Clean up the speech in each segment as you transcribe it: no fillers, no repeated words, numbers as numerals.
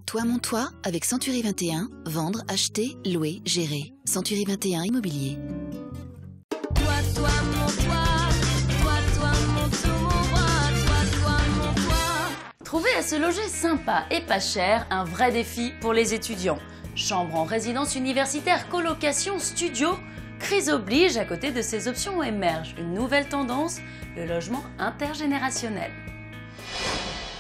Toi, mon toit avec Century 21. Vendre, acheter, louer, gérer. Century 21 Immobilier. Toi, mon toit. Toi, mon tout, mon roi. Toi, mon toit. Trouver à se loger sympa et pas cher, un vrai défi pour les étudiants. Chambre en résidence universitaire, colocation, studio. Crise oblige, à côté de ces options émerge une nouvelle tendance, le logement intergénérationnel.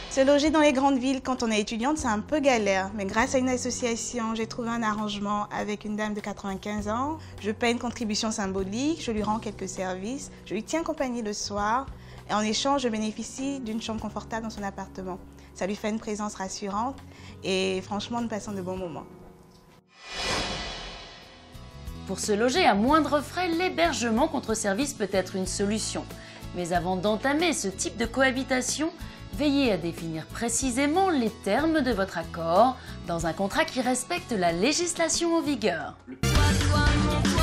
Se loger dans les grandes villes quand on est étudiante, c'est un peu galère. Mais grâce à une association, j'ai trouvé un arrangement avec une dame de 95 ans. Je paie une contribution symbolique, je lui rends quelques services, je lui tiens compagnie le soir. Et en échange, je bénéficie d'une chambre confortable dans son appartement. Ça lui fait une présence rassurante et franchement, nous passons de bons moments. Pour se loger à moindre frais, l'hébergement contre service peut être une solution. Mais avant d'entamer ce type de cohabitation, veillez à définir précisément les termes de votre accord dans un contrat qui respecte la législation en vigueur. Toi, mon toit.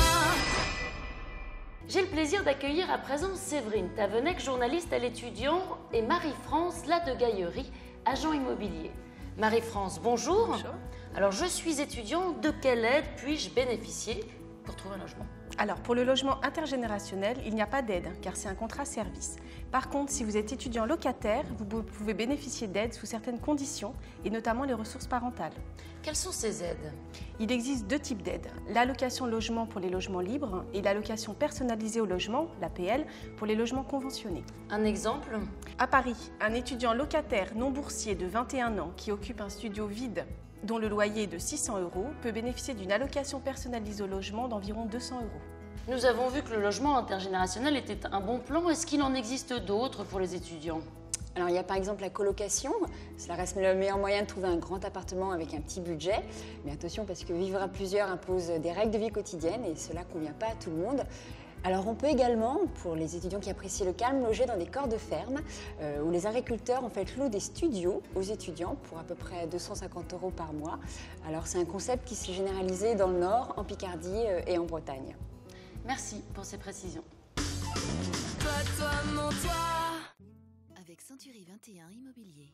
J'ai le plaisir d'accueillir à présent Séverine Tavenec, journaliste à l'étudiant, et Marie-France Ladegaillerie, agent immobilier. Marie-France, bonjour. Bonjour. Alors, je suis étudiante, de quelle aide puis-je bénéficier pour trouver un logement ? Alors, pour le logement intergénérationnel, il n'y a pas d'aide, car c'est un contrat service. Par contre, si vous êtes étudiant locataire, vous pouvez bénéficier d'aide sous certaines conditions, et notamment les ressources parentales. Quelles sont ces aides ? Il existe deux types d'aides. L'allocation logement pour les logements libres et l'allocation personnalisée au logement, l'APL, pour les logements conventionnés. Un exemple ? À Paris, un étudiant locataire non boursier de 21 ans qui occupe un studio vide dont le loyer est de 600 € peut bénéficier d'une allocation personnalisée au logement d'environ 200 €. Nous avons vu que le logement intergénérationnel était un bon plan. Est-ce qu'il en existe d'autres pour les étudiants ? Alors il y a par exemple la colocation, cela reste le meilleur moyen de trouver un grand appartement avec un petit budget. Mais attention parce que vivre à plusieurs impose des règles de vie quotidienne et cela ne convient pas à tout le monde. Alors on peut également, pour les étudiants qui apprécient le calme, loger dans des corps de ferme où les agriculteurs en fait louent des studios aux étudiants pour à peu près 250 € par mois. Alors c'est un concept qui s'est généralisé dans le Nord, en Picardie et en Bretagne. Merci pour ces précisions. Toi, mon toit. Avec Century 21 Immobilier.